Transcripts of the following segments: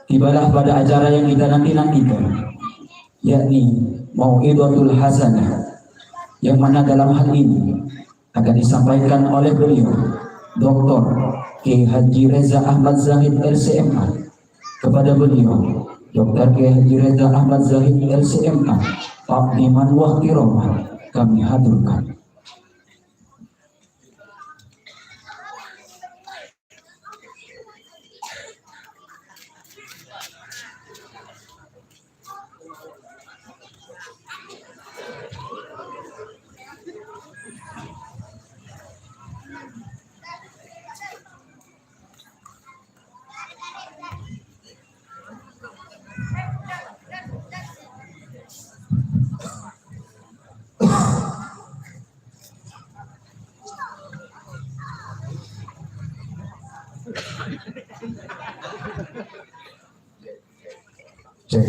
tibalah pada acara yang kita nanti-nantikan, yakni Mau'izatul Hasanah, yang mana dalam hal ini akan disampaikan oleh beliau Dr. K. Haji Reza Ahmad Zahid LCMA. Kepada beliau Dr. K. Haji Reza Ahmad Zahid LCMA, Takdiman wa Ihtiroman, kami haturkan. Cek.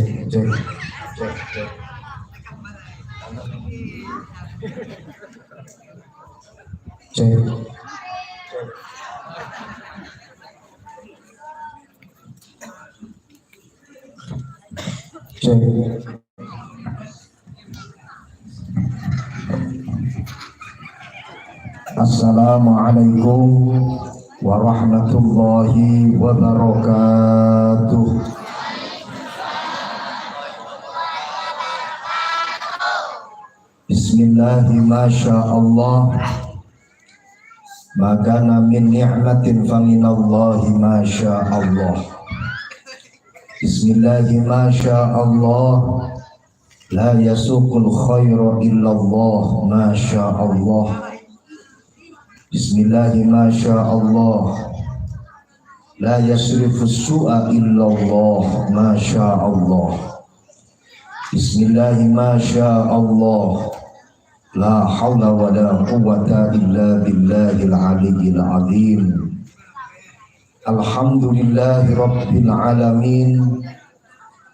Assalamualaikum warahmatullahi wabarakatuh. Bismillahi masyaallah, makana min ni'matin faminallahi masyaallah. Bismillahi masyaallah, la yasuqul khaira illallah masyaallah. Bismillahi masyaallah, la yasrifus su'a illallah masyaallah. Bismillahi masyaallah, la hawla wa la quwwata illa billahil aliyyil azim. Alhamdulillahi rabbil alamin,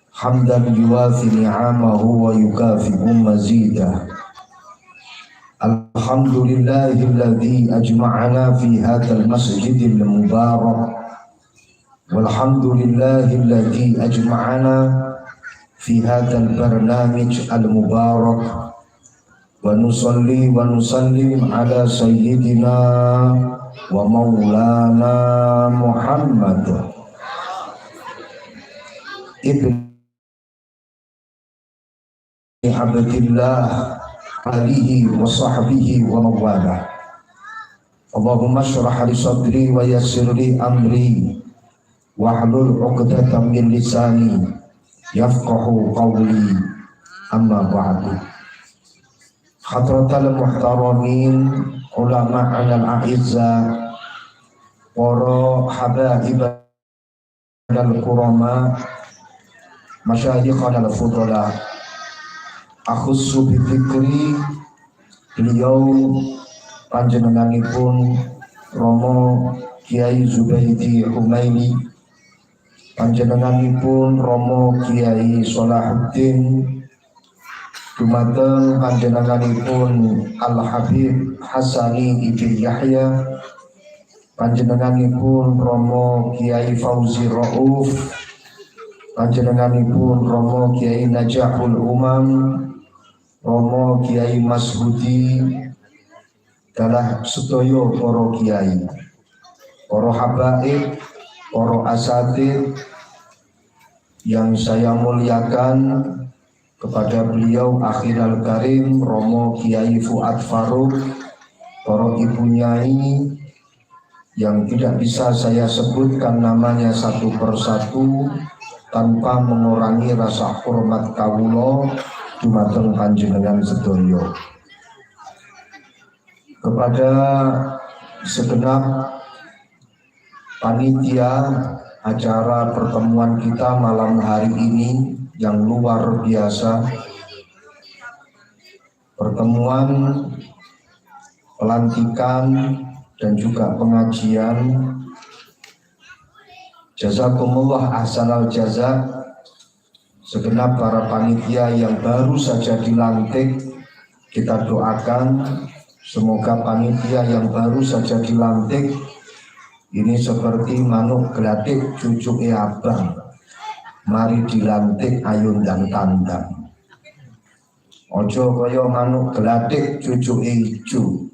hamdan yuwafi ni'amahu wa yukafi'u mazidah. Alhamdulillahilladzi ajma'ana fi hadzal masjidil mubarak, walhamdulillahilladzi ajma'ana fi hadzal barnamij al mubarak, wa nusalli wa nusallim ala sayyidina wa maulana Muhammad ibn Abdillah alihi wa sahbihi wa mawalah. Allahumma syrah li sadri wa yassir li amri wahlul 'uqdatam min lisani yafqahu qawli, amma ba'du. Hadratal muhtaramin ulama al a'izza, para habaib al kurama, masyayikh al fudala, akhussu bi fikri, beliau panjenenganipun Romo Kiai Zubaidi Humaili, panjenenganipun Romo Kiai Salahuddin, dumateng panjenenganipun Al Habib Hasani Ibn Yahya, panjenenganipun Romo Kiai Fauzi Rauf, panjenenganipun Romo Kiai Najahul Umam, Romo Kiai Masbudi, dalah sedoyo para kiai, para habaib, para asatid yang saya muliakan, kepada beliau Akhirul Karim Romo Kiai Fuad Faruk, para ibu nyai yang tidak bisa saya sebutkan namanya satu persatu tanpa mengurangi rasa hormat kawula dumateng panjenengan sedaya. Kepada segenap panitia acara pertemuan kita malam hari ini yang luar biasa, pertemuan pelantikan dan juga pengajian. Jazakumullah ahsanal jaza segenap para panitia yang baru saja dilantik. Kita doakan semoga panitia yang baru saja dilantik ini seperti manuk gelatik cucuke abang, mari dilantik ayun dan tandang. Ojo kaya manuk gelatik cucu ijo,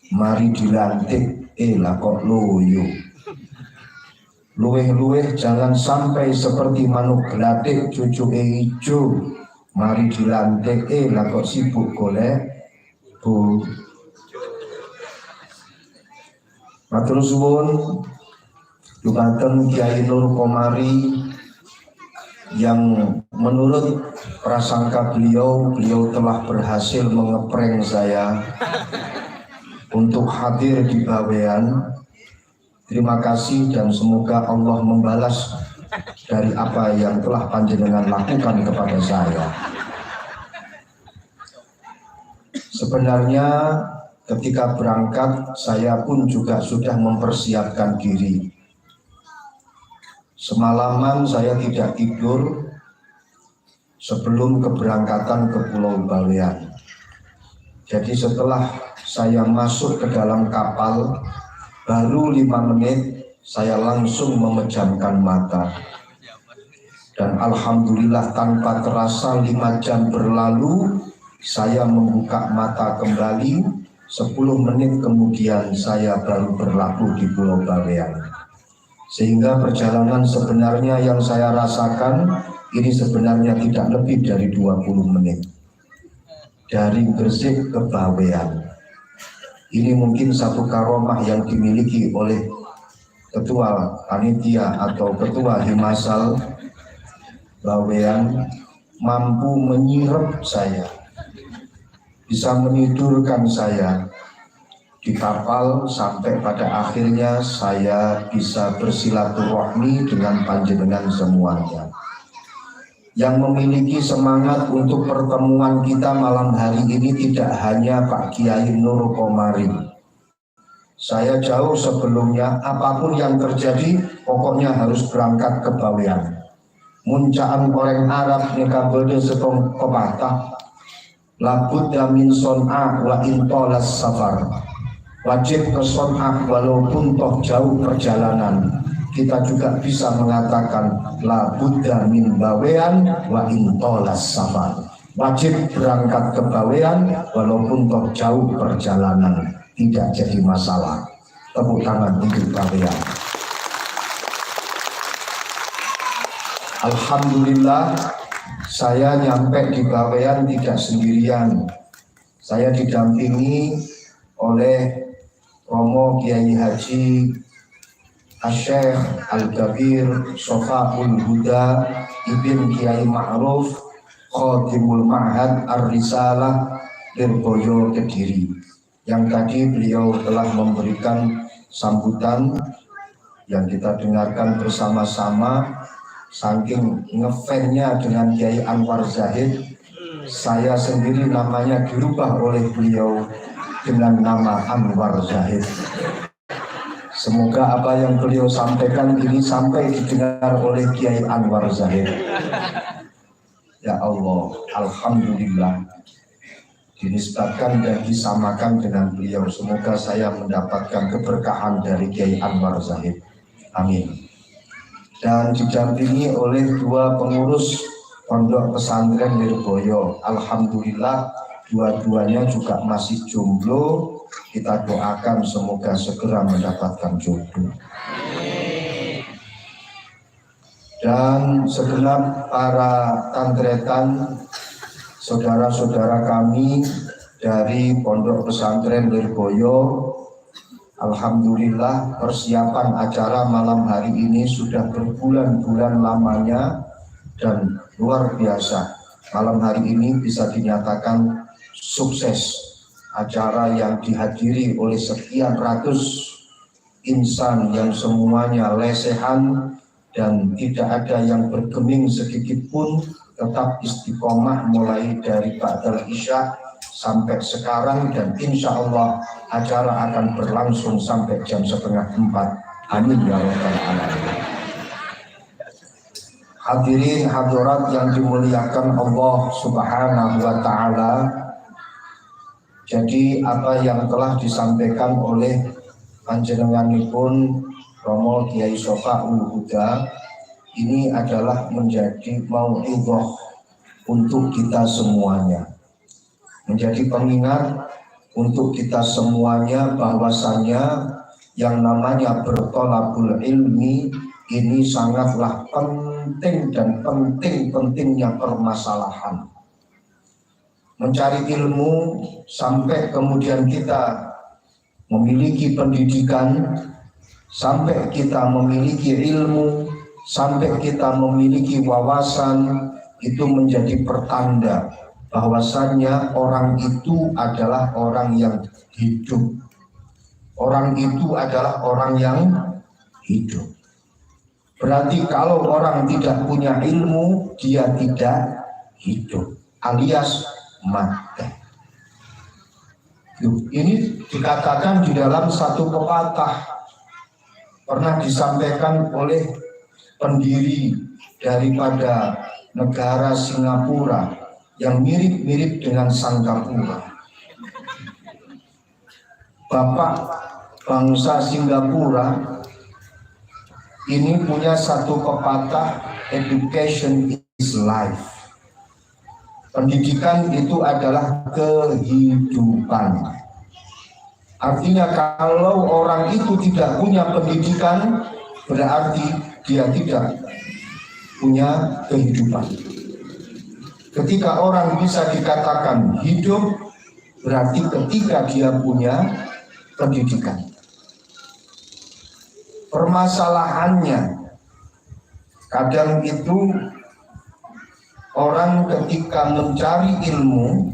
mari dilantik lah kok loyo. Luweh-luweh jangan sampai seperti manuk gelatik cucu ijo, mari dilantik lah kok sibuk golek bu. Matur suwun dumateng Kiai Nur Komari yang menurut prasangka beliau telah berhasil mengeprank saya untuk hadir di Bawean. Terima kasih dan semoga Allah membalas dari apa yang telah panjenengan lakukan kepada saya. Sebenarnya ketika berangkat saya pun juga sudah mempersiapkan diri. Semalaman saya tidak tidur sebelum keberangkatan ke Pulau Bawean. Jadi setelah saya masuk ke dalam kapal, baru 5 menit saya langsung memejamkan mata. Dan alhamdulillah tanpa terasa 5 jam berlalu, saya membuka mata kembali. 10 menit kemudian saya baru berlabuh di Pulau Bawean. Sehingga perjalanan sebenarnya yang saya rasakan ini sebenarnya tidak lebih dari 20 menit dari Gresik ke Bawean. Ini mungkin satu karomah yang dimiliki oleh ketua panitia atau ketua Himasal Bawean, mampu menyirep saya, bisa menidurkan saya di kapal sampai pada akhirnya saya bisa bersilaturahmi dengan panjenengan semuanya. Yang memiliki semangat untuk pertemuan kita malam hari ini tidak hanya Pak Kiai Nur Komari. Saya jauh sebelumnya, apapun yang terjadi pokoknya harus berangkat ke Bawean. Muncaan orang Arab nikah bede setong kepatah, labudda min son'a wa intolas safar. Wajib ke Son'ah walaupun toh jauh perjalanan. Kita juga bisa mengatakan la budda min Bawean wa intolas safar. Wajib berangkat ke Bawean walaupun toh jauh perjalanan. Tidak jadi masalah. Tepuk tangan untuk Bawean. Alhamdulillah saya nyampe di Bawean tidak sendirian. Saya didampingi oleh Romo Kiai Haji Asy-Syaikh Al-Kabir Sofaul Huda Ibn Kiai Ma'ruf Khatimul Ma'had Ar-Risalah Lirboyo Kediri, yang tadi beliau telah memberikan sambutan yang kita dengarkan bersama-sama. Saking ngefansnya dengan Kiai Anwar Zahid, saya sendiri namanya dirubah oleh beliau dengan nama Anwar Zahid. Semoga apa yang beliau sampaikan ini sampai didengar oleh Kiai Anwar Zahid. Ya Allah, alhamdulillah dinisbatkan dan disamakan dengan beliau. Semoga saya mendapatkan keberkahan dari Kiai Anwar Zahid. Amin. Dan didampingi oleh 2 pengurus Pondok Pesantren Lirboyo. Alhamdulillah dua-duanya juga masih jomblo. Kita doakan semoga segera mendapatkan jodoh. Dan segenap para tantretan, saudara-saudara kami dari Pondok Pesantren Lirboyo, alhamdulillah persiapan acara malam hari ini sudah berbulan-bulan lamanya dan luar biasa. Malam hari ini bisa dinyatakan sukses. Acara yang dihadiri oleh sekian ratus insan yang semuanya lesehan dan tidak ada yang bergeming sedikit pun, tetap istiqomah mulai dari ba'dal isya sampai sekarang, dan insya Allah acara akan berlangsung sampai jam 3:30. Amin ya rabbal alamin. Hadirin hadirat yang dimuliakan Allah Subhanahu wa taala. Jadi apa yang telah disampaikan oleh panjenenganipun Romo Kiai Sofaul Huda ini adalah menjadi mau'idhah untuk kita semuanya, menjadi pengingat untuk kita semuanya bahwasannya yang namanya bertolabul ilmi ini sangatlah penting dan penting-pentingnya permasalahan. Mencari ilmu sampai kemudian kita memiliki pendidikan, sampai kita memiliki ilmu, sampai kita memiliki wawasan, itu menjadi pertanda bahwasannya orang itu adalah orang yang hidup. Orang itu adalah orang yang hidup. Berarti kalau orang tidak punya ilmu, dia tidak hidup, alias mati. Ini dikatakan di dalam satu pepatah, pernah disampaikan oleh pendiri daripada negara Singapura yang mirip-mirip dengan Singapura. Bapak bangsa Singapura ini punya satu pepatah, education is life. Pendidikan itu adalah kehidupan. Artinya kalau orang itu tidak punya pendidikan, berarti dia tidak punya kehidupan. Ketika orang bisa dikatakan hidup, berarti ketika dia punya pendidikan. Permasalahannya, kadang itu orang ketika mencari ilmu,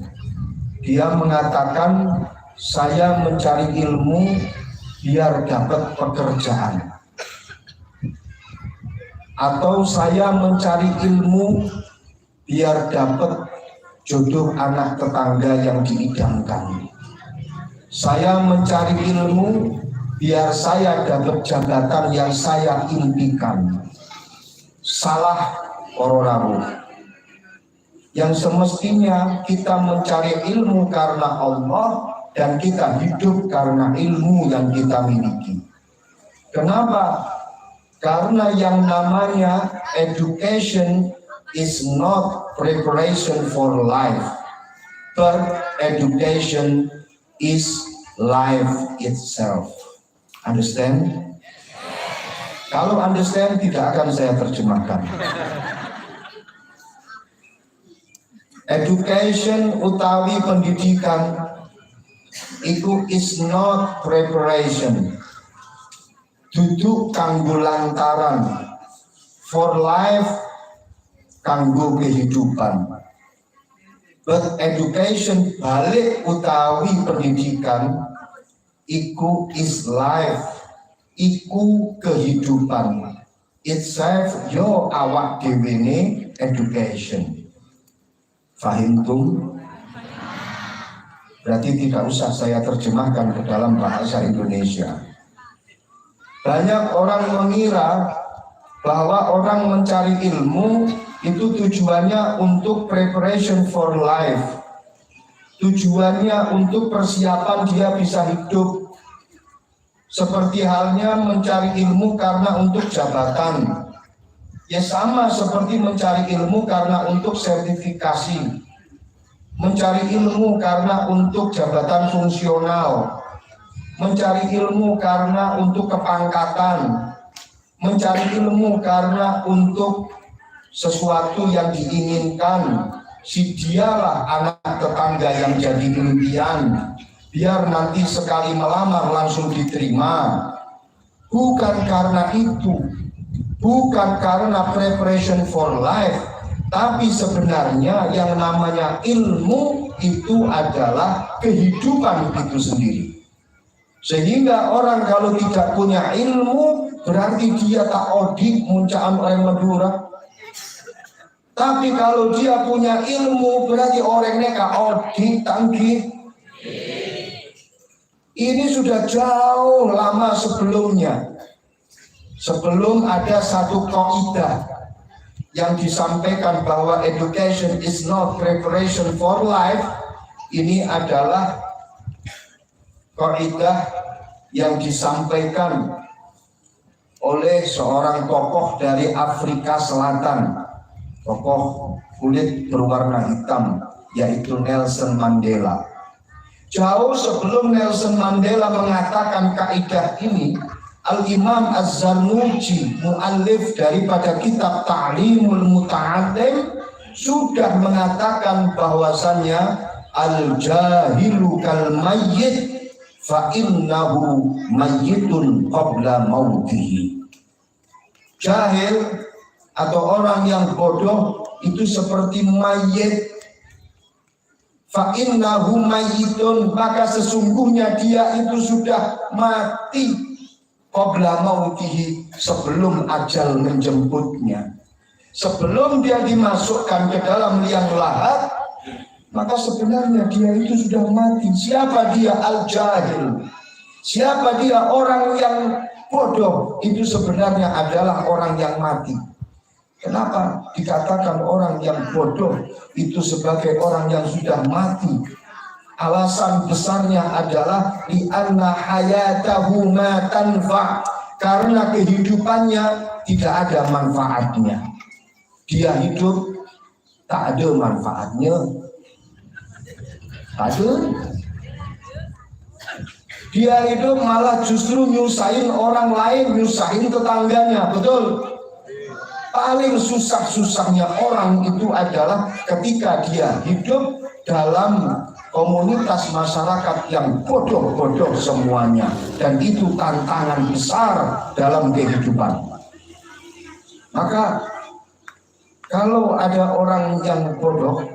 dia mengatakan saya mencari ilmu biar dapat pekerjaan, atau saya mencari ilmu biar dapat jodoh anak tetangga yang diidamkan. Saya mencari ilmu biar saya dapat jabatan yang saya impikan. Salah orang. Yang semestinya kita mencari ilmu karena Allah dan kita hidup karena ilmu yang kita miliki. Kenapa? Karena yang namanya education is not preparation for life, but education is life itself. Understand? Kalau understand tidak akan saya terjemahkan. Education utawi pendidikan itu is not preparation, duduk kanggo lantaran, for life kanggo kehidupan. But education balik utawi pendidikan iku is life, iku kehidupan. Itself yo awak dewene education. Fahimtum? Berarti tidak usah saya terjemahkan ke dalam bahasa Indonesia. Banyak orang mengira bahwa orang mencari ilmu itu tujuannya untuk preparation for life. Tujuannya untuk persiapan dia bisa hidup. Seperti halnya mencari ilmu karena untuk jabatan. Ya sama seperti mencari ilmu karena untuk sertifikasi. Mencari ilmu karena untuk jabatan fungsional. Mencari ilmu karena untuk kepangkatan. Mencari ilmu karena untuk sesuatu yang diinginkan. Si dialah anak tetangga yang jadi impian, biar nanti sekali melamar langsung diterima. Bukan karena itu, bukan karena preparation for life, tapi sebenarnya yang namanya ilmu itu adalah kehidupan itu sendiri. Sehingga orang kalau tidak punya ilmu berarti dia tak odik muncaan orang Madura. Tapi kalau dia punya ilmu berarti orangnya ka odik tangki. Ini sudah jauh lama sebelumnya. Sebelum ada satu kaidah yang disampaikan bahwa education is not preparation for life, ini adalah kaidah yang disampaikan oleh seorang tokoh dari Afrika Selatan, tokoh kulit berwarna hitam, yaitu Nelson Mandela. Jauh sebelum Nelson Mandela mengatakan kaidah ini, Al-Imam Az-Zarnuji, muallif daripada kitab Ta'limul Muta'allim, sudah mengatakan bahwasannya al-jahilu kal mayyit fa innahu mayyitun qabla mautihi. Jahil atau orang yang bodoh itu seperti mayit. Fa innahu mayyitun, maka sesungguhnya dia itu sudah mati qabla mautihi, sebelum ajal menjemputnya. Sebelum dia dimasukkan ke dalam liang lahat, maka sebenarnya dia itu sudah mati. Siapa dia? Al-jahil. Siapa dia? Orang yang bodoh. Itu sebenarnya adalah orang yang mati. Kenapa dikatakan orang yang bodoh itu sebagai orang yang sudah mati? Alasan besarnya adalah li'anna hayatahu ma tanfa', karena kehidupannya tidak ada manfaatnya. Dia hidup tak ada manfaatnya. Ada. Dia hidup malah justru nyusahin orang lain, nyusahin tetangganya. Betul? Paling susah-susahnya orang itu adalah ketika dia hidup dalam komunitas masyarakat yang bodoh-bodoh semuanya. Dan itu tantangan besar dalam kehidupan. Maka kalau ada orang yang bodoh,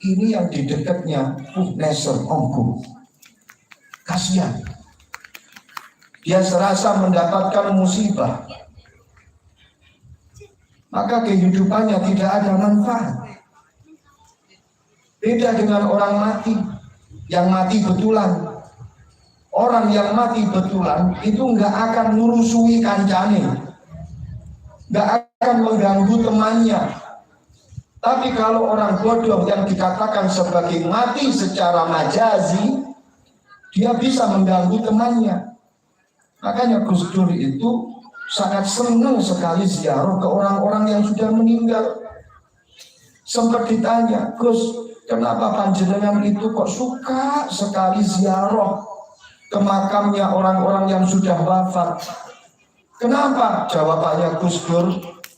ini yang di dekatnya Neser Ongku, kasihan. Dia serasa mendapatkan musibah, maka kehidupannya tidak ada manfaat. Beda dengan orang mati, yang mati betulan. Orang yang mati betulan itu nggak akan ngurusui kancane, nggak akan mengganggu temannya. Tapi kalau orang bodoh yang dikatakan sebagai mati secara majazi, dia bisa mengganggu temannya. Makanya Gus Dur itu sangat senang sekali ziarah ke orang-orang yang sudah meninggal. Sempat ditanya, Gus, kenapa panjenengan itu kok suka sekali ziarah ke makamnya orang-orang yang sudah wafat? Kenapa? Jawabannya Gus Dur,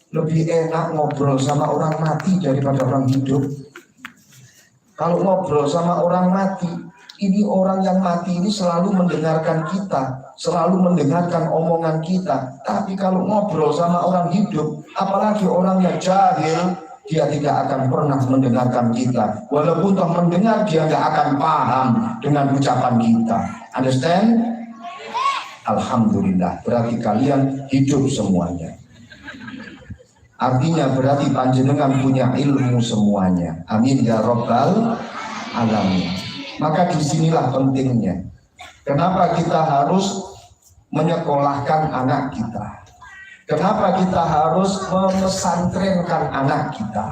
lebih enak ngobrol sama orang mati daripada orang hidup. Kalau ngobrol sama orang mati, ini orang yang mati ini selalu mendengarkan kita, selalu mendengarkan omongan kita. Tapi kalau ngobrol sama orang hidup, apalagi orang yang jahil, dia tidak akan pernah mendengarkan kita. Walaupun toh mendengar, dia nggak akan paham dengan ucapan kita. Understand? Alhamdulillah, berarti kalian hidup semuanya. Artinya berarti panjenengan punya ilmu semuanya. Amin ya Rabbal alamin. Maka disinilah pentingnya. Kenapa kita harus menyekolahkan anak kita? Kenapa kita harus memesantrenkan anak kita?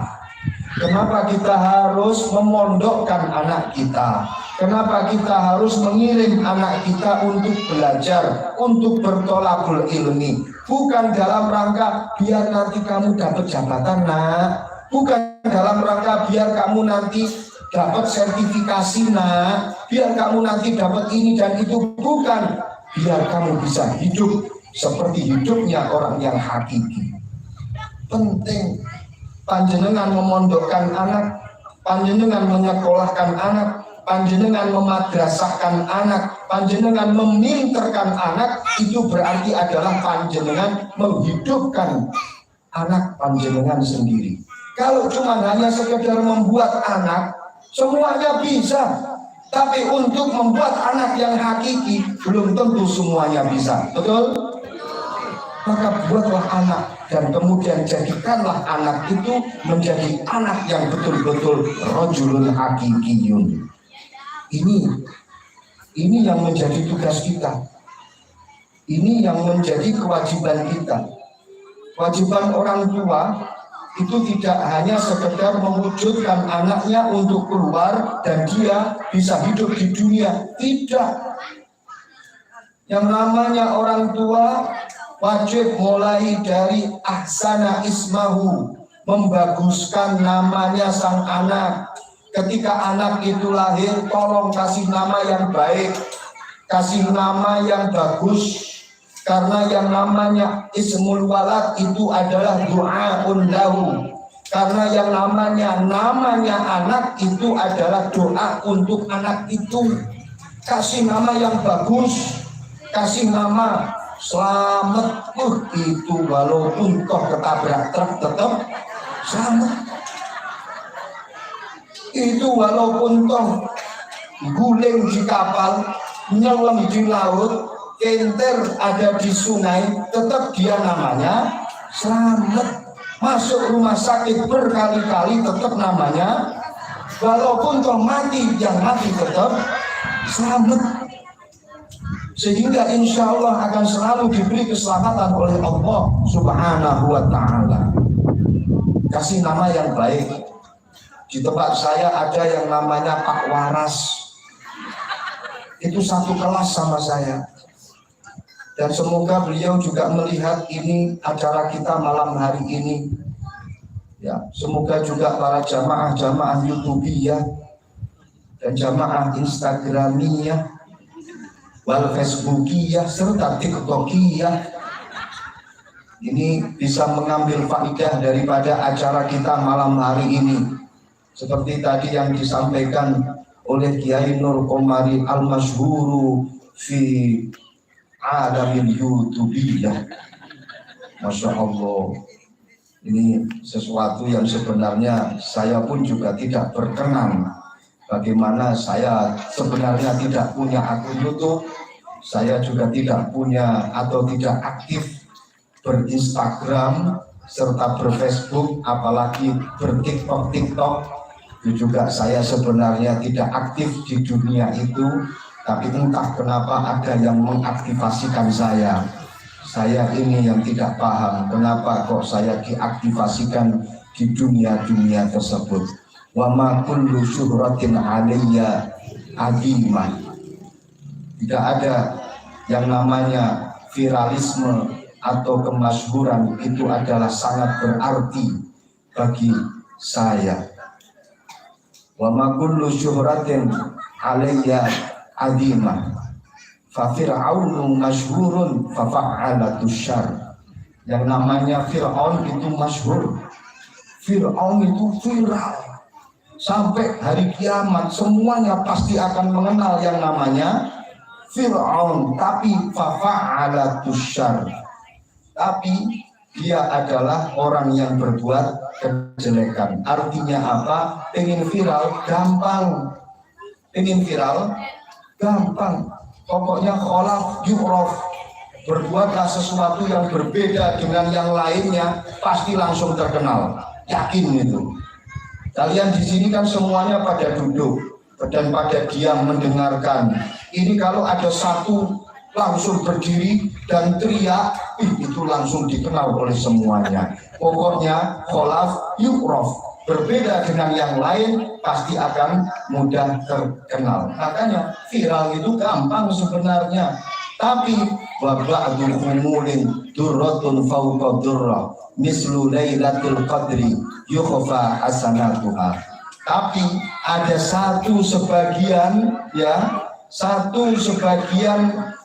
Kenapa kita harus memondokkan anak kita? Kenapa kita harus mengirim anak kita untuk belajar, untuk bertolakul ilmi? Bukan dalam rangka biar nanti kamu dapat jabatan, nak. Bukan dalam rangka biar kamu nanti dapat sertifikasi, nak. Biar kamu nanti dapat ini dan itu. Bukan. Biar kamu bisa hidup seperti hidupnya orang yang hakiki. Penting. Panjenengan memondokkan anak, panjenengan menyekolahkan anak, panjenengan memadrasahkan anak, panjenengan meminterkan anak, itu berarti adalah panjenengan menghidupkan anak panjenengan sendiri. Kalau cuma hanya sekedar membuat anak, semuanya bisa. Tapi untuk membuat anak yang hakiki, belum tentu semuanya bisa. Betul? Maka buatlah anak dan kemudian jadikanlah anak itu menjadi anak yang betul-betul rajulun hakikiyun. Ini yang menjadi tugas kita. Ini yang menjadi kewajiban kita. Kewajiban orang tua itu tidak hanya sekedar mewujudkan anaknya untuk keluar dan dia bisa hidup di dunia. Tidak. Yang namanya orang tua wajib mulai dari ahsana ismahu, membaguskan namanya sang anak. Ketika anak itu lahir, tolong kasih nama yang baik, kasih nama yang bagus, karena yang namanya ismul walad itu adalah doaun lahu. Karena yang namanya anak itu adalah doa untuk anak itu. Kasih nama yang bagus, kasih nama selamat, itu walaupun toh ketabrak truk tetap selamat. Itu walaupun toh guling di kapal, nyelam di laut, kenter ada di sungai, tetap dia namanya selamat. Masuk rumah sakit berkali-kali tetap namanya, walaupun toh mati, yang mati tetap selamat. Sehingga insya Allah akan selalu diberi keselamatan oleh Allah Subhanahu wa ta'ala. Kasih nama yang baik. Di tempat saya ada yang namanya Pak Waras. Itu satu kelas sama saya. Dan semoga beliau juga melihat ini acara kita malam hari ini. Ya, semoga juga para jamaah-jamaah YouTubiyah dan jamaah Instagramiyah, wal Facebookiyah serta TikTokiyah ini bisa mengambil faedah daripada acara kita malam hari ini. Seperti tadi yang disampaikan oleh Kiai Nur Komari al-Masyhuru fi alamin YouTubiyah. Masya Allah, ini sesuatu yang sebenarnya saya pun juga tidak berkenan. Bagaimana saya sebenarnya tidak punya akun YouTube, saya juga tidak punya atau tidak aktif ber-Instagram serta ber-Facebook, apalagi ber-TikTok. Itu juga saya sebenarnya tidak aktif di dunia itu, tapi entah kenapa ada yang mengaktifasikan saya. Saya ini yang tidak paham kenapa kok saya diaktifasikan di dunia-dunia tersebut. Wa ma kullu syuhratin 'alayya adimah. Tidak ada yang namanya viralisme atau kemasyhuran, itu adalah sangat berarti bagi saya. Wa ma kullu syuhratin 'alayya adimah. Fa fir'aunu masyhurun fa fa'alatu syarr. Yang namanya Fir'aun itu masyhur. Fir'aun itu viral. Sampai hari kiamat semuanya pasti akan mengenal yang namanya Fir'aun, tapi fa fa'alatu syarr. Tapi dia adalah orang yang berbuat kejelekan. Artinya apa? Pengen viral gampang. Pengen viral gampang. Pokoknya kholaf yu'raf, berbuatlah sesuatu yang berbeda dengan yang lainnya, pasti langsung terkenal. Yakin itu. Kalian di sini kan semuanya pada duduk dan pada diam mendengarkan. Ini kalau ada satu langsung berdiri dan teriak, itu langsung dikenal oleh semuanya. Pokoknya kholaf yu'raf, berbeda dengan yang lain pasti akan mudah terkenal. Makanya viral itu gampang sebenarnya. Tapi wa ba'dul umulin durratun fawqa durrah mislu lailatul qadri yukhfa hasanatuha. Tapi ada satu sebagian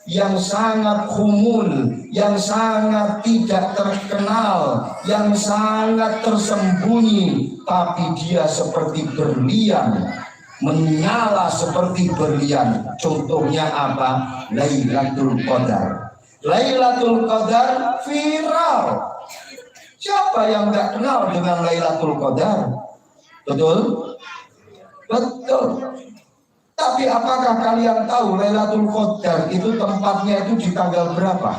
yang sangat humul, yang sangat tidak terkenal, yang sangat tersembunyi, tapi dia seperti berlian, menyala seperti berlian. Contohnya apa? Lailatul Qadar. Lailatul Qadar viral. Siapa yang nggak kenal dengan Lailatul Qadar? Betul? Betul. Tapi apakah kalian tahu Lailatul Qadar itu tempatnya itu di tanggal berapa?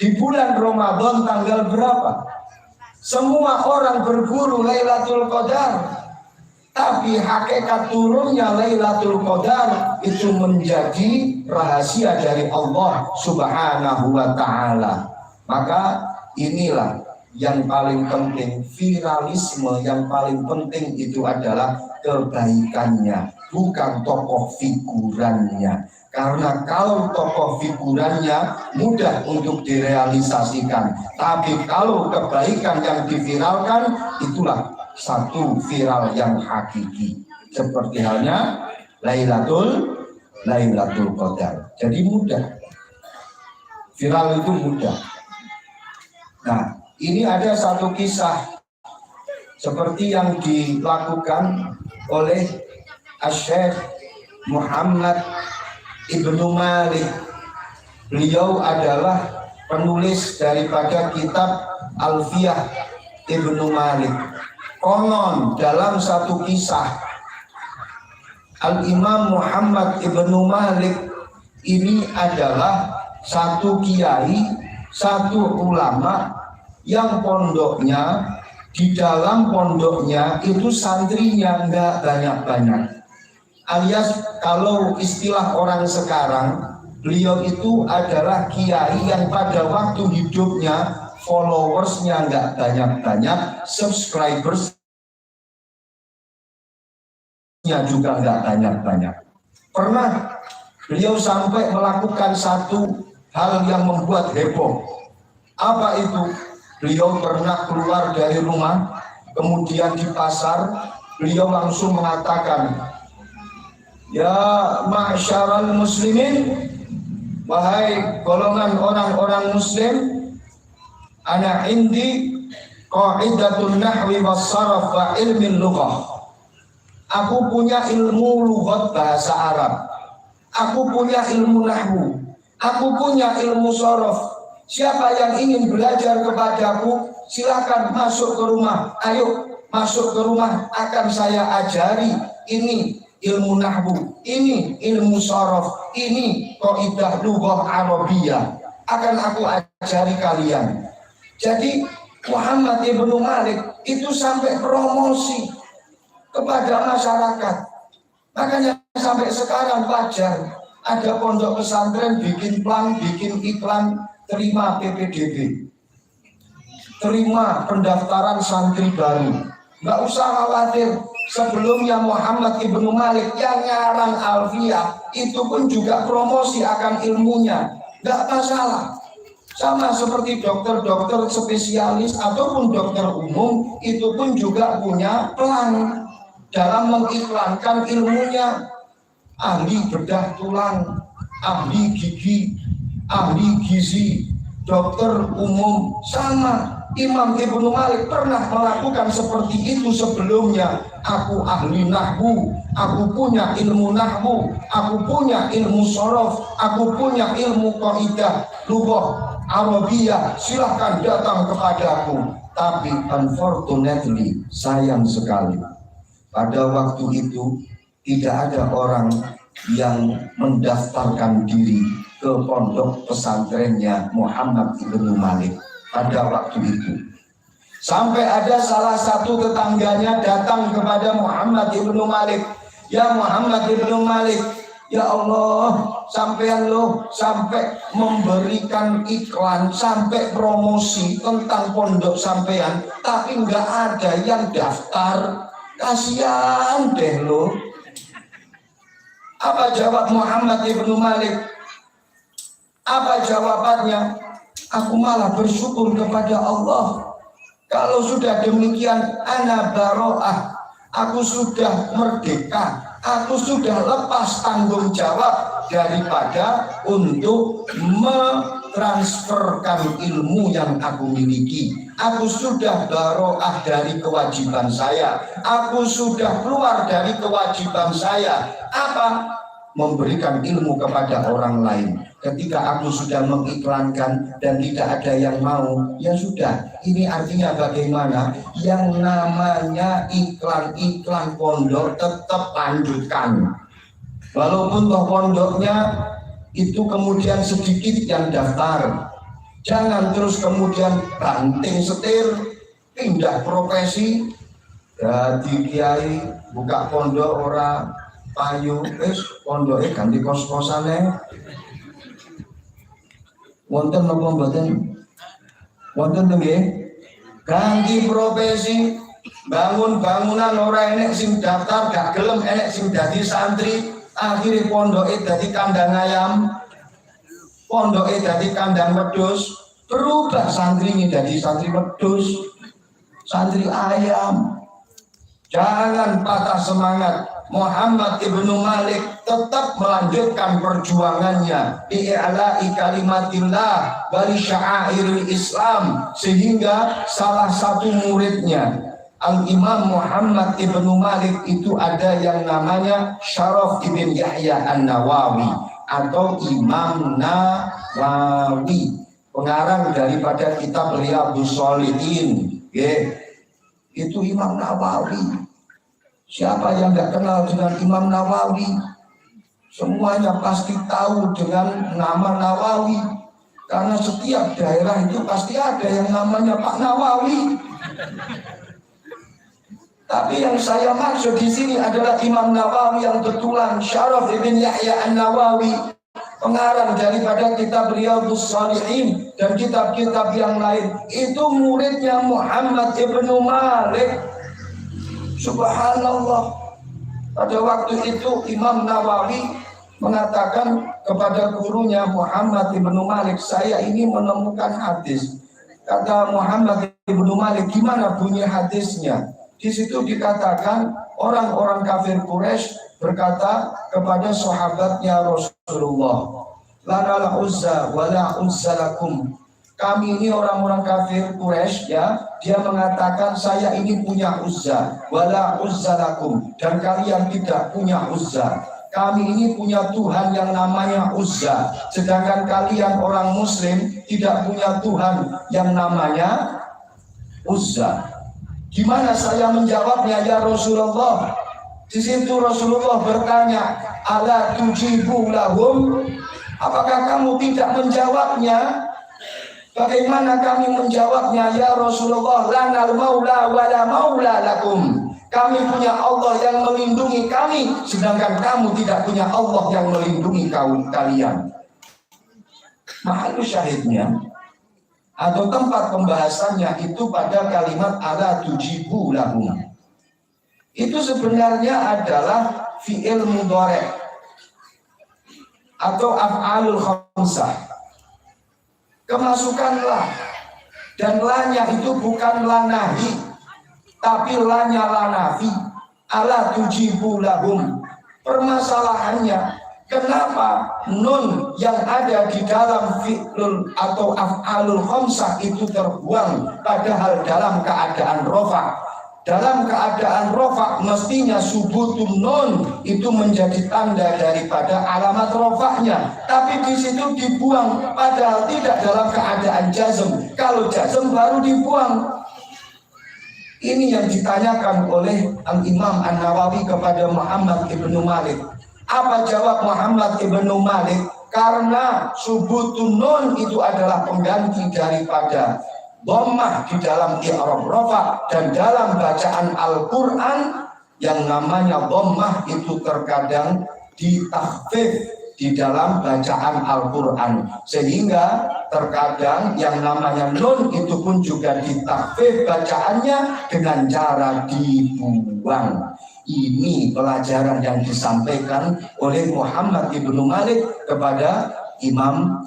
Di bulan Ramadan tanggal berapa? Semua orang berburu Lailatul Qadar. Tapi hakikat turunnya Lailatul Qadar itu menjadi rahasia dari Allah Subhanahu wa ta'ala. Maka inilah yang paling penting, viralisme yang paling penting itu adalah kebaikannya, bukan tokoh figurannya. Karena kalau tokoh figurannya mudah untuk direalisasikan, tapi kalau kebaikan yang diviralkan itulah satu viral yang hakiki. Seperti halnya Lailatul Qadar. Jadi mudah. Viral itu mudah. Nah, ini ada satu kisah seperti yang dilakukan oleh Syekh Muhammad Ibnu Malik. Beliau adalah penulis daripada kitab Alfiyah Ibnu Malik. Konon dalam satu kisah, Al-Imam Muhammad Ibnu Malik ini adalah satu kiai, satu ulama yang pondoknya, di dalam pondoknya itu santrinya nggak banyak-banyak. Alias kalau istilah orang sekarang, beliau itu adalah kiai yang pada waktu hidupnya followersnya nggak banyak-banyak, subscribersnya juga nggak banyak-banyak. Pernah beliau sampai melakukan satu hal yang membuat heboh. Apa itu? Beliau pernah keluar dari rumah, kemudian di pasar, beliau langsung mengatakan, "Ya ma'syaral muslimin, wahai golongan orang-orang muslim, ana indi qaidatun nahwi was saraf wa ilmin lughah." Aku punya ilmu lughat bahasa Arab. Aku punya ilmu nahwu. Aku punya ilmu sorof. Siapa yang ingin belajar kepadaku, silakan masuk ke rumah. Ayo masuk ke rumah, akan saya ajari. Ini ilmu nahwu, ini ilmu sorof, ini qaidah lughah Arabiyah. Akan aku ajari kalian. Jadi Muhammad Ibnu Malik itu sampai promosi kepada masyarakat. Makanya sampai sekarang wajar ada pondok pesantren bikin plan, bikin iklan, terima PPDB, terima pendaftaran santri baru. Nggak usah khawatir, sebelumnya Muhammad Ibnu Malik yang ngarang Alfiyah itu pun juga promosi akan ilmunya, nggak masalah. Sama seperti dokter-dokter spesialis ataupun dokter umum itu pun juga punya plan dalam mengiklankan ilmunya. Ahli bedah tulang, ahli gigi, ahli gizi, dokter umum, sama. Imam Ibnu Malik pernah melakukan seperti itu sebelumnya. Aku ahli nahwu, aku punya ilmu nahwu, aku punya ilmu sorof, aku punya ilmu qaidah lughah Arabiyah, silahkan datang kepadaku. Tapi unfortunately, sayang sekali, pada waktu itu tidak ada orang yang mendaftarkan diri ke pondok pesantrennya Muhammad Ibnu Malik pada waktu itu. Sampai ada salah satu tetangganya datang kepada Muhammad Ibnu Malik, "Ya Muhammad Ibnu Malik, ya Allah, sampean loh sampai memberikan iklan, sampai promosi tentang pondok sampean, tapi nggak ada yang daftar. Kasihan deh loh." Apa jawab Muhammad Ibnu Malik? Apa jawabannya? "Aku malah bersyukur kepada Allah. Kalau sudah demikian, ana baro'ah. Aku sudah merdeka. Aku sudah lepas tanggung jawab daripada untuk mentransferkan ilmu yang aku miliki. Aku sudah baro'ah dari kewajiban saya. Aku sudah keluar dari kewajiban saya." Apa? Memberikan ilmu kepada orang lain. Ketika aku sudah mengiklankan dan tidak ada yang mau, ya sudah. Ini artinya bagaimana? Yang namanya iklan-iklan pondok tetap lanjutkan. Walaupun toh pondoknya itu kemudian sedikit yang daftar. Jangan terus kemudian banting setir, pindah profesi, jadi kiai, buka pondok orang payu, pondoknya ganti kos-kosane. Wonten napa mboten? Wonten nggih? Ganti profesi, bangun bangunan ora enek sing daftar, gak gelem enek sing dadi santri, Akhirnya pondoke dadi kandang ayam, pondoke dadi kandang wedhus, berubah santri ini jadi santri wedhus, santri ayam. Jangan patah semangat. Muhammad ibnu Malik tetap melanjutkan perjuangannya di i'la'i kalimatillah wali sya'airil Islam, sehingga salah satu muridnya Al-Imam Muhammad ibnu Malik itu ada yang namanya Syaraf ibn Yahya An-Nawawi atau Imam Nawawi, pengarang daripada kitab Riyadhus Shalihin. Itu Imam Nawawi. Siapa yang tidak kenal dengan Imam Nawawi? Semuanya pasti tahu dengan nama Nawawi, karena setiap daerah itu pasti ada yang namanya Pak Nawawi. Tapi yang saya maksud di sini adalah Imam Nawawi yang betulan, Syaraf ibn Yahya An-Nawawi, pengarang daripada kitab Riyadhus Shalihin dan kitab-kitab yang lain. Itu muridnya Muhammad ibnu Malik. Subhanallah. Pada waktu itu Imam Nawawi mengatakan kepada gurunya Muhammad ibnu Malik, saya ini menemukan hadis. Kata Muhammad ibnu Malik, gimana bunyi hadisnya? Di situ dikatakan orang-orang kafir Quraisy berkata kepada sahabatnya Rasulullah, lana uzza wa la uzza lakum. Kami ini orang-orang kafir Quraisy, ya, dia mengatakan saya ini punya Uzza wala Uzza lakum, dan kalian tidak punya Uzza. Kami ini punya Tuhan yang namanya Uzza, sedangkan kalian orang Muslim tidak punya Tuhan yang namanya Uzza. Gimana saya menjawabnya ya Rasulullah? Di situ Rasulullah bertanya, ala tujibu lahum? Apakah kamu tidak menjawabnya? Bagaimana kami menjawabnya ya Rasulullah? Lanal maula wala maula lakum. Kami punya Allah yang melindungi kami, sedangkan kamu tidak punya Allah yang melindungi kalian. Mahal syahidnya atau tempat pembahasannya itu pada kalimat ala tujibu lahum. Itu sebenarnya adalah fi'il mudhari' atau af'alul khamsah. Kemasukanlah, dan lanya itu bukan lanahi, tapi lanya lanafi. Ala tujibu lahum. Permasalahannya, kenapa nun yang ada di dalam fi'lul atau af'alul khamsah itu terbuang, padahal dalam keadaan rofa? Dalam keadaan rofa mestinya subutun nun itu menjadi tanda daripada alamat rofaknya, tapi di situ dibuang padahal tidak dalam keadaan jazm. Kalau jazm baru dibuang. Ini yang ditanyakan oleh Al-Imam An-Nawawi kepada Muhammad ibnu Malik. Apa jawab Muhammad ibnu Malik? Karena subutun nun itu adalah pengganti daripada dhammah di dalam i'rab rafa, dan dalam bacaan Al-Qur'an yang namanya dhammah itu terkadang ditakhfif di dalam bacaan Al-Qur'an, sehingga terkadang yang namanya nun itu pun juga ditakhfif bacaannya dengan cara dibuang. Ini pelajaran yang disampaikan oleh Muhammad ibnu Malik kepada Imam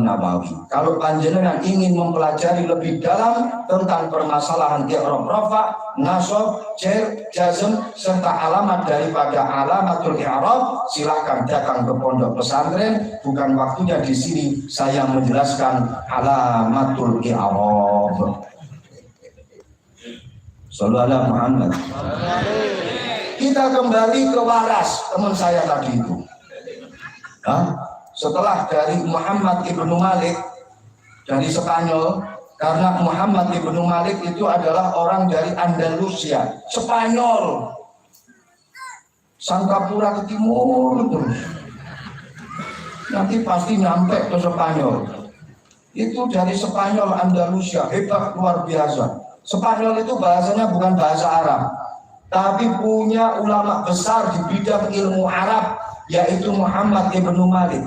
Nawawi. Kalau panjenengan ingin mempelajari lebih dalam tentang permasalahan i'rab rafa, nasab, jar, jazm serta alamat daripada alamatul i'rab, silahkan datang ke pondok pesantren. Bukan waktunya di sini saya menjelaskan alamatul i'rab. Shallallahu alaihi Muhammad. Kita kembali ke waras teman saya tadi itu. Setelah dari Muhammad ibnu Malik dari Spanyol, karena Muhammad ibnu Malik itu adalah orang dari Andalusia, Spanyol, Sangkapura ke timur terus, nanti pasti nyampe ke Spanyol. Itu dari Spanyol, Andalusia, hebat luar biasa. Spanyol itu bahasanya bukan bahasa Arab, tapi punya ulama besar di bidang ilmu Arab, yaitu Muhammad ibnu Malik.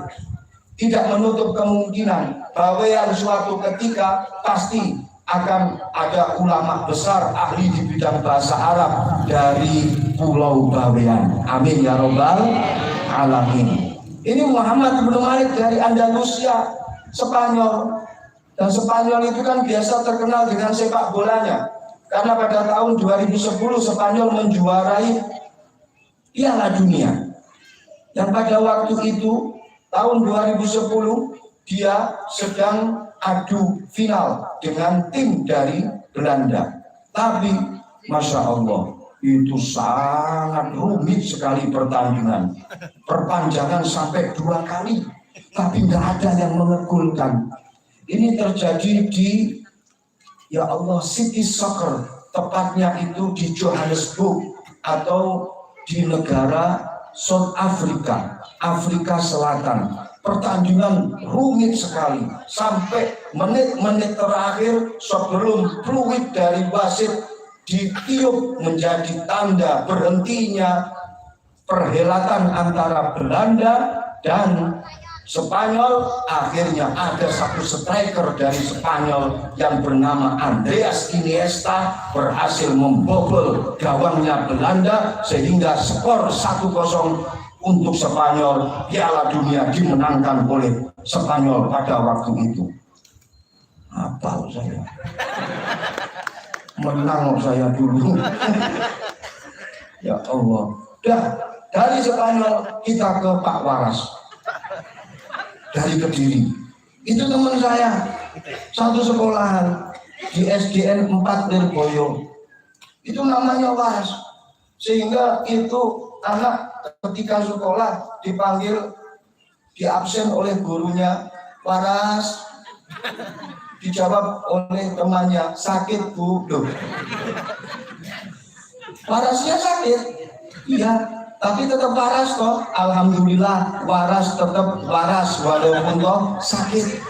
Tidak menutup kemungkinan bahwa yang suatu ketika pasti akan ada ulama besar ahli di bidang bahasa Arab dari Pulau Bawean. Amin ya robbal alamin. Ini Muhammad bin Malik dari Andalusia, Spanyol. Dan Spanyol itu kan biasa terkenal dengan sepak bolanya. Karena pada tahun 2010 Spanyol menjuarai Piala Dunia. Yang pada waktu itu tahun 2010 dia sedang adu final dengan tim dari Belanda. Tapi Masya Allah, itu sangat rumit sekali pertandingan. Perpanjangan sampai 2 kali, tapi nggak ada yang mengegulkan. Ini terjadi di, ya Allah, City Soccer, tepatnya itu di Johannesburg atau di negara South Africa, Afrika Selatan. Pertandingan rumit sekali sampai menit-menit terakhir sebelum fluid dari wasit ditiup menjadi tanda berhentinya perhelatan antara Belanda dan Spanyol. Akhirnya ada satu striker dari Spanyol yang bernama Andreas Iniesta berhasil membobol gawangnya Belanda sehingga skor 1-0 untuk Spanyol. Piala Dunia dimenangkan oleh Spanyol pada waktu itu. Hafal saya. Menang saya dulu. Ya Allah. Dah, dari Spanyol kita ke Pak Waras. Dari Kediri. Itu teman saya. Satu sekolahan di SDN 4 Lirboyo. Itu namanya Waras. Sehingga itu anak ketika sekolah dipanggil, diabsen oleh gurunya, Waras, dijawab oleh temannya, sakit Bu. Loh. Warasnya sakit? Iya, tapi tetap waras toh. Alhamdulillah waras tetap waras walaupun toh sakit.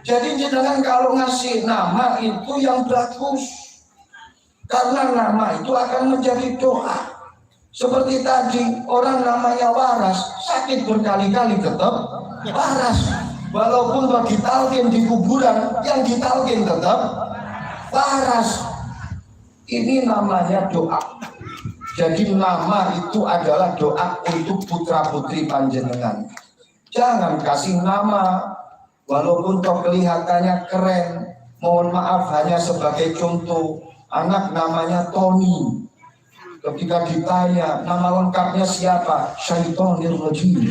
Jadi jangan kalau ngasih nama itu yang bagus. Karena nama itu akan menjadi doa. Seperti tadi, orang namanya Waras, sakit berkali-kali tetap waras. Walaupun ditalkin di kuburan, yang ditalkin tetap waras. Ini namanya doa. Jadi nama itu adalah doa untuk putra-putri panjenengan. Jangan kasih nama, walaupun toh kelihatannya keren. Mohon maaf hanya sebagai contoh. Anak namanya Tony. Ketika ditanya nama lengkapnya siapa? Syaitonir Rajim.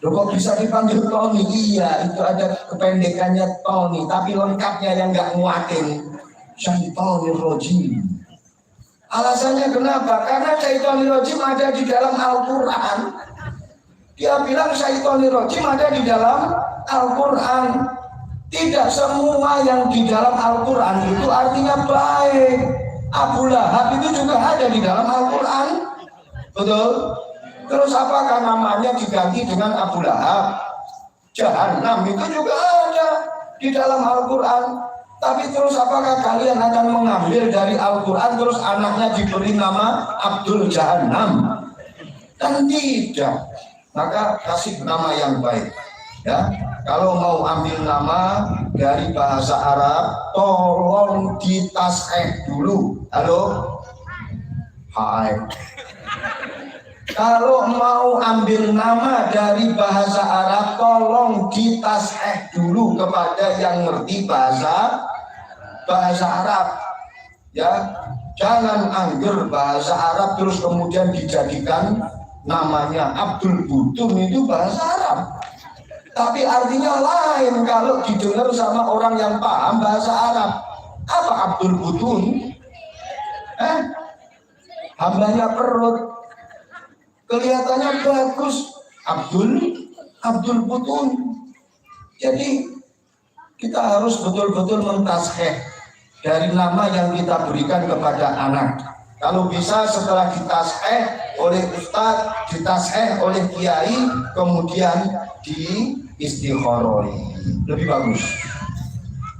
Loh, kok bisa dipanggil Tony? Iya, itu ada kependekannya Tony, tapi lengkapnya yang nggak nguatin. Syaitonir Rajim. Alasannya kenapa? Karena Syaitonir Rajim ada di dalam Al-Quran. Dia bilang Syaitonir Rajim ada di dalam Al-Quran. Tidak semua yang di dalam Al-Quran itu artinya baik. Abu Lahab itu juga ada di dalam Al-Quran. Betul? Terus apakah namanya diganti dengan Abu Lahab? Jahannam itu juga ada di dalam Al-Quran. Tapi terus apakah kalian akan mengambil dari Al-Quran terus anaknya diberi nama Abdul Jahannam? Kan tidak. Maka kasih nama yang baik. Ya, kalau mau ambil nama dari bahasa Arab, tolong ditasheh dulu. Halo, hai. Kalau mau ambil nama dari bahasa Arab, tolong ditasheh dulu kepada yang ngerti bahasa Arab. Ya, jangan angger bahasa Arab terus kemudian dijadikan namanya Abdul Butun, itu bahasa Arab. Tapi artinya lain kalau didengar sama orang yang paham bahasa Arab. Apa Abdul Butun? Hambanya perut. Kelihatannya bagus. Abdul Butun. Jadi kita harus betul-betul mentasheh dari nama yang kita berikan kepada anak. Kalau bisa setelah ditasheh oleh ustadz, ditasheh oleh kiai, kemudian di istikharoi, lebih bagus.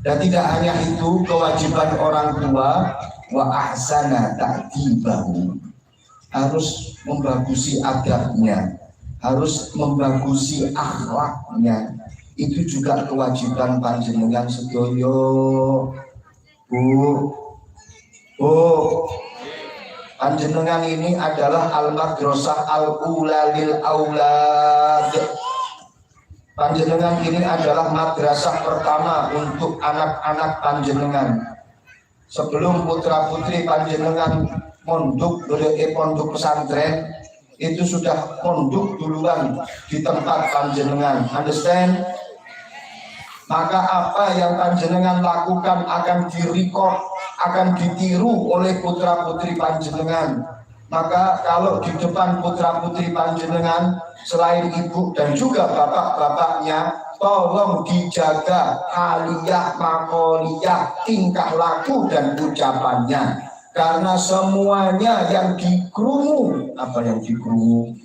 Dan tidak hanya itu, kewajiban orang tua wa ahsana ta'dibahu, harus membagusi adabnya, harus membagusi akhlaknya. itu juga kewajiban panjenengan sedoyo. Bu, panjenengan ini adalah al-madrasah al-ula lil aulad. Panjenengan ini adalah madrasah pertama untuk anak-anak panjenengan. Sebelum putra-putri panjenengan mondok dari pondok pesantren, itu sudah mondok duluan di tempat panjenengan. Understand? Maka apa yang panjenengan lakukan akan direkod, akan ditiru oleh putra-putri panjenengan. Maka kalau di depan putra-putri panjenengan, selain ibu dan juga bapak-bapaknya, tolong dijaga haliyah, makoliyah, tingkah laku dan ucapannya. Karena semuanya yang dikrungu,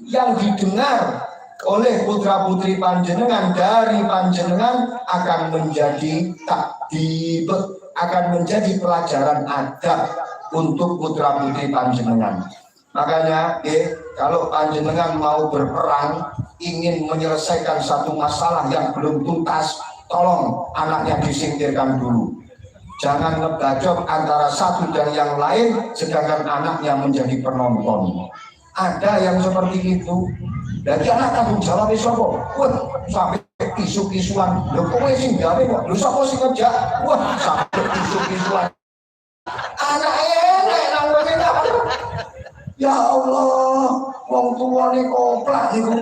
yang didengar oleh putra-putri panjenengan dari panjenengan akan menjadi takdib, akan menjadi pelajaran adab untuk putra-putri panjenengan. Makanya kalau panjenengan mau berperang, ingin menyelesaikan satu masalah yang belum tuntas, tolong anaknya disingkirkan dulu. Jangan ngebacok antara satu dan yang lain, sedangkan anaknya menjadi penonton. Ada yang seperti itu. Jadi anak tanggung jawab sopo. Wah, sampai isu-isuan. Lho kowe sing gawe kok. Lho sapa sing kerja? Wah, sampai isu-isuan. Anak enek nang ngene apa? Ya Allah, wong tuwane koplak niku.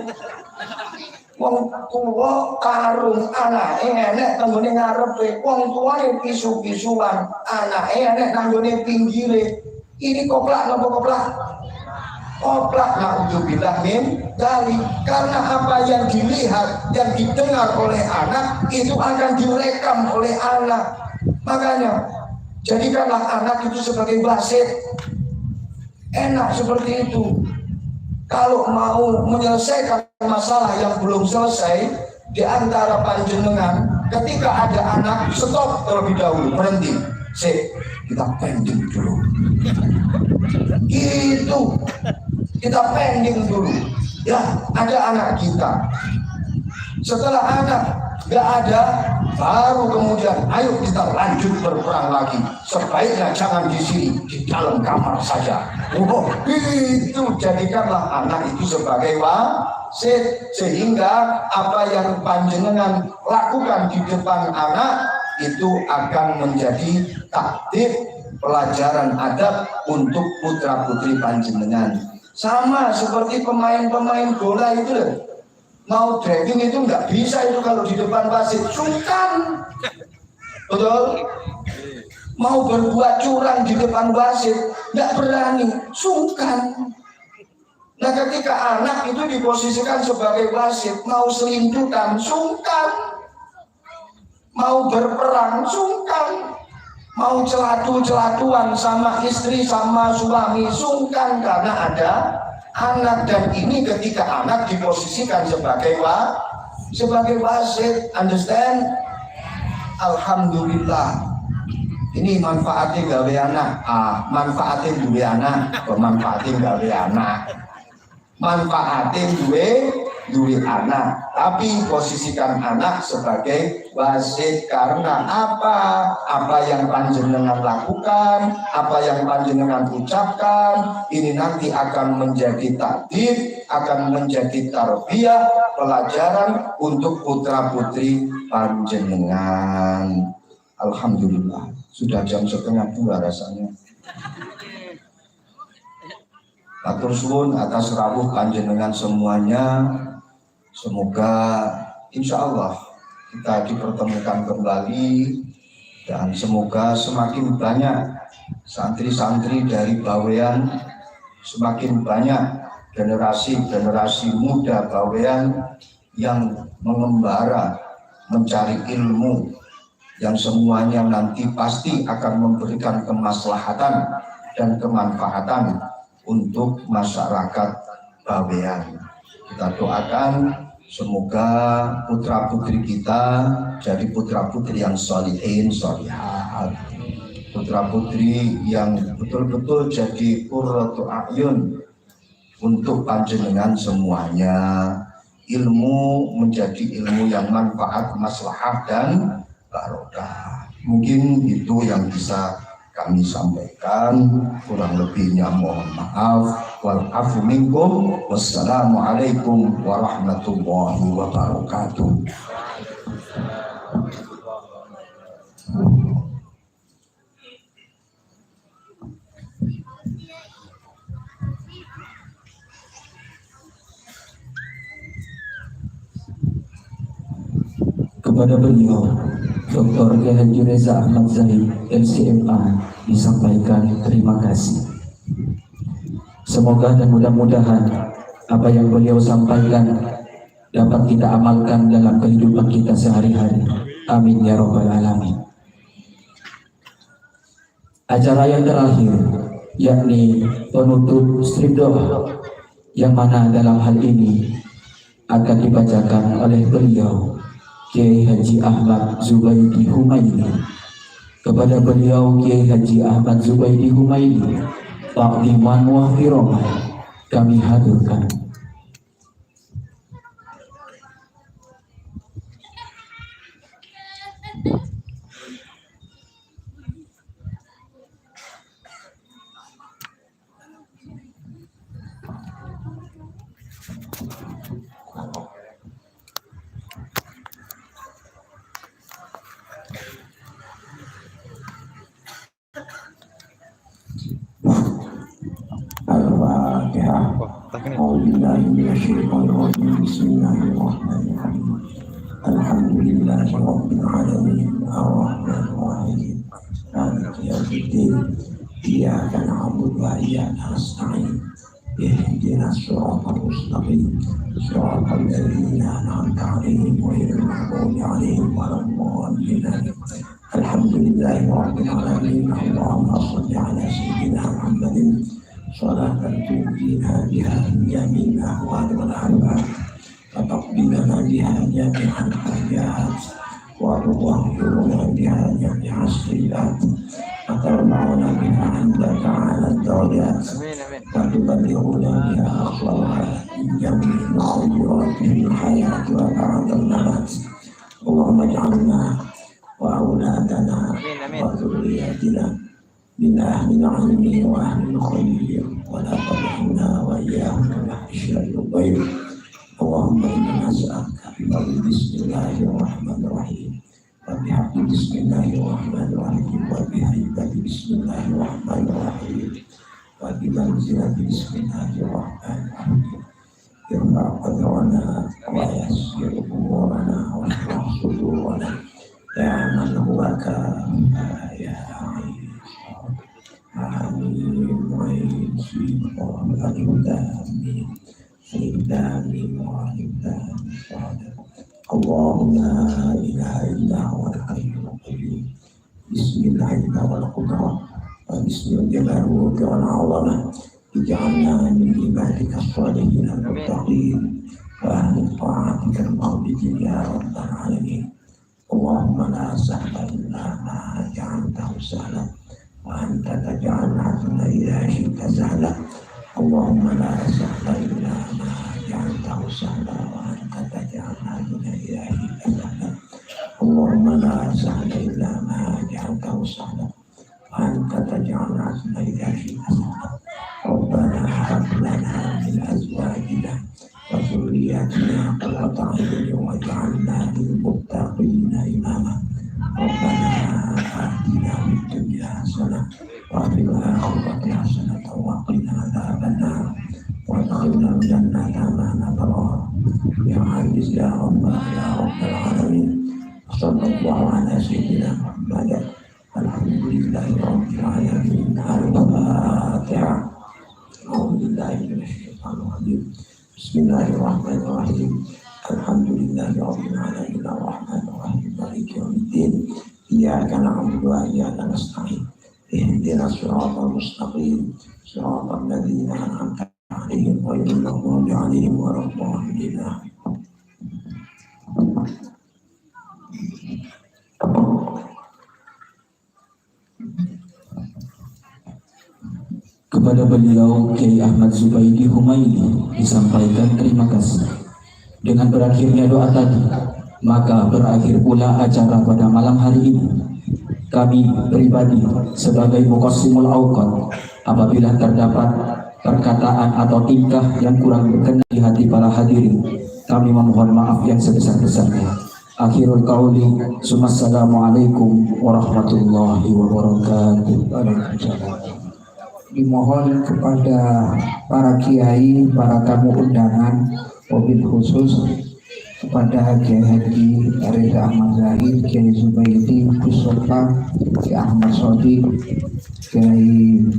Wong tuwa karung anake enek nang ngene ngarepe. Wong tuwane isu-isuan, anake enek nang ngene pinggire. Ini koplak napa koplak? Koplak, na'udzubillah min dzalik. Karena apa yang dilihat, yang didengar oleh anak itu akan direkam oleh anak. Makanya jadikanlah anak itu sebagai wasit. Enak seperti itu. Kalau mau menyelesaikan masalah yang belum selesai di antara panjenengan, ketika ada anak, stop terlebih dahulu, berhenti. Kita pending dulu. Itu kita pending dulu. Ya, ada anak kita. Setelah anak nggak ada, baru kemudian ayo kita lanjut berperang lagi. Sebaiknya jangan di sini, di dalam kamar saja. Oh, itu jadikanlah anak itu sebagai wasit, sehingga apa yang panjenengan lakukan di depan anak itu akan menjadi takdir, pelajaran adab untuk putra-putri panjenengan. Sama seperti pemain-pemain bola itu loh. Mau driving itu nggak bisa itu kalau di depan wasit, sungkan. Betul? Mau berbuat curang di depan wasit, nggak berani, sungkan. Nah ketika anak itu diposisikan sebagai wasit, mau selingkuhan, sungkan. Mau berperang, sungkan. Mau celatu-celatuan sama istri, sama suami, sungkan karena ada anak. Dan ini ketika anak diposisikan sebagai wasit. Understand? Alhamdulillah. Ini manfaatnya gawe anak. Manfaatnya duwe anak, manfaatnya gawe anak. Manfaatnya duwe anak. Tapi posisikan anak sebagai wasit karena apa yang panjenengan lakukan, apa yang panjenengan ucapkan, ini nanti akan menjadi takdir, akan menjadi tarbiyah, pelajaran untuk putra-putri panjenengan. Alhamdulillah, sudah jam 1:30 rasanya. Atur suwun atas rawuh panjenengan semuanya. Semoga insya Allah kita dipertemukan kembali, dan semoga semakin banyak santri-santri dari Bawean, semakin banyak generasi-generasi muda Bawean yang mengembara mencari ilmu, yang semuanya nanti pasti akan memberikan kemaslahatan dan kemanfaatan untuk masyarakat Bawean. Kita doakan semoga putra-putri kita jadi putra-putri yang sholihin, sholihat, putra-putri yang betul-betul jadi qurratu a'yun untuk panjenengan semuanya. ilmu menjadi ilmu yang manfaat, maslahah dan barokah. Mungkin itu yang bisa kami sampaikan, kurang lebihnya mohon maaf. Wal afu minkum. Wassalamualaikum warahmatullahi wabarakatuh. Kepada beliau, Dr. Haji Reza Ahmad Zahid, LCMA, disampaikan terima kasih. Semoga dan mudah-mudahan apa yang beliau sampaikan dapat kita amalkan dalam kehidupan kita sehari-hari. Amin ya rabbal alamin. Acara yang terakhir, yakni penutup strip doa, yang mana dalam hal ini akan dibacakan oleh beliau Kiai Haji Ahmad Zubaidi Humaidi. Kepada beliau Kiai Haji Ahmad Zubaidi Humaidi, takdiman wa firman, kami haturkan. Bismillahirrahmanirrahim. Alhamdulillahi rabbil alamin. Ar-Rahmanir Rahim. Maliki yaumiddin. Iyyaka na'budu wa iyyaka nasta'in. Ihdinas siratal mustaqim. Siratal ladzina an'amta 'alaihim ghairil maghdubi 'alaihim waladdallin. Alhamdulillahi rabbil alamin. Allahumma shalli 'ala sayyidina Muhammadin salatan tunjina biha min jami'il ahwal wal afat wa taqbilana biha jami'al hajat wa tudahhiruna biha jami'as sayyi'at wa tarfa'una biha 'indaka 'ala ad-darajat wa tuballighuna biha aqlaha min jami'il khairat fil hayati wa ba'dal mamat. Allahumma ij'alna wa auladana wa dhurriyyatina من أهل العلم وأهل الخير ولا تضعنا وإياهم بحشر الغيب. اللهم إنا نسألك بسم الله الرحمن الرحيم وبحق بسم الله الرحمن الرحيم وبهيبة بسم الله الرحمن الرحيم وبمنزلة بسم الله الرحمن الرحيم. ارفع قدرنا ويسر أمورنا واشرح صدورنا يا من هو كافى يا عين. Amin. Allahumma la ilaha illa huwa al-hayyul qayyum. Bismillahirrahmanirrahim wal qudrah wa bismillahirrahmanirrahim wal 'azamah. Ij'alna min ibadika as-salihin al-muttaqin wa ahli ta'atika al-mukhbitin ya rabbal alamin. Allahumma la sahla illa ma ja'altahu sahlan وأنت تجعل الحزن إذا شئت سهلا. اللهم لا سهل إلا ما جعلته سهلا وأنت تجعل الحزن إذا شئت سهلا. اللهم لا سهل إلا ما جعلته سهلا وأنت تجعل الحزن إذا شئت سهلا. ربنا هب لنا من أزواجنا وذرياتنا قرة أعين واجعلنا للمتقين إماما. ربنا آتنا في الدنيا حسنة وفي الآخرة حسنة وقنا عذاب النار وادخلنا الجنة مع الأبرار يا عزيز يا رب العالمين. صلى الله على سيدنا محمد. الحمد لله رب العالمين. الفاتحة. أعوذ بالله من الشيطان الرجيم. بسم الله الرحمن الرحيم. الحمد لله رب العالمين الرحمن الرحيم مالك يوم الدين. إياك نعبد وإياك نستعين. اهدنا الصراط المستقيم صراط الذين أنعمت عليهم غير المغضوب عليهم ولا الضالين. Kepada beliau Kiai Ahmad Zubaidi Humaidi disampaikan terima kasih. Dengan berakhirnya doa tadi, maka berakhir pula acara pada malam hari ini. Kami pribadi sebagai Muqassimul Awqat, apabila terdapat perkataan atau tingkah yang kurang berkenan di hati para hadirin, kami memohon maaf yang sebesar-besarnya. Akhirul qauli, Assalamualaikum warahmatullahi wabarakatuh. Dimohon kepada para kiai, para tamu undangan, mobil khusus kepada Kiai Haji Reza Ahmad Zahid, Kiai Zubaidi, Gus Sofa, Kiai Ahmad Sodik, Kiai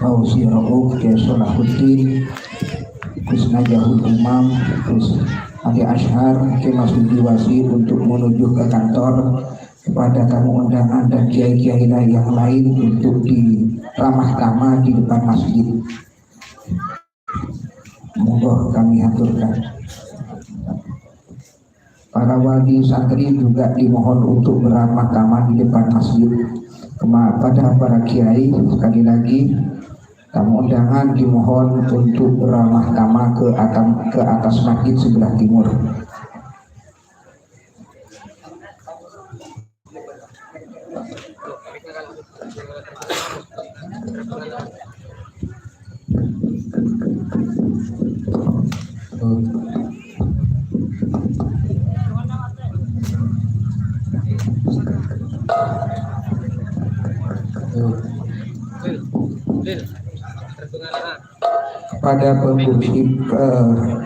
Fauzi Rauf, Kiai Solahuddin, Gus Najahul Imam, Gus Adi Ashar, Kiai Masudi Wasi untuk menuju ke kantor, kepada tamu undangan dan kiai-kiai yang lain untuk di ramah tamah di depan masjid. Monggo kami aturkan. Para wali santri juga dimohon untuk beramah tamah di depan masjid. Kepada para kiai sekali lagi, tamu undangan dimohon untuk beramah tamah ke atas masjid sebelah timur. Pada pengurus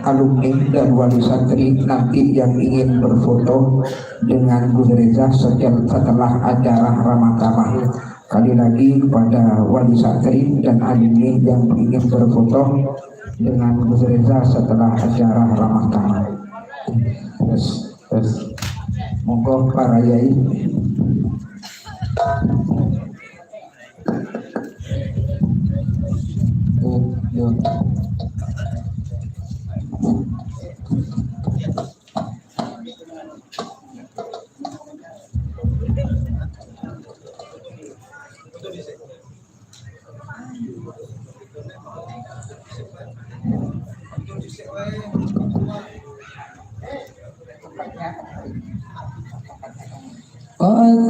alumni dan wali santri nanti yang ingin berfoto dengan Gus Reza setelah acara ramah tamah. Kali lagi kepada wali santri dan alumni yang ingin berfoto dengan Gus Reza setelah acara ramah tamah. Monggo para yai. Qad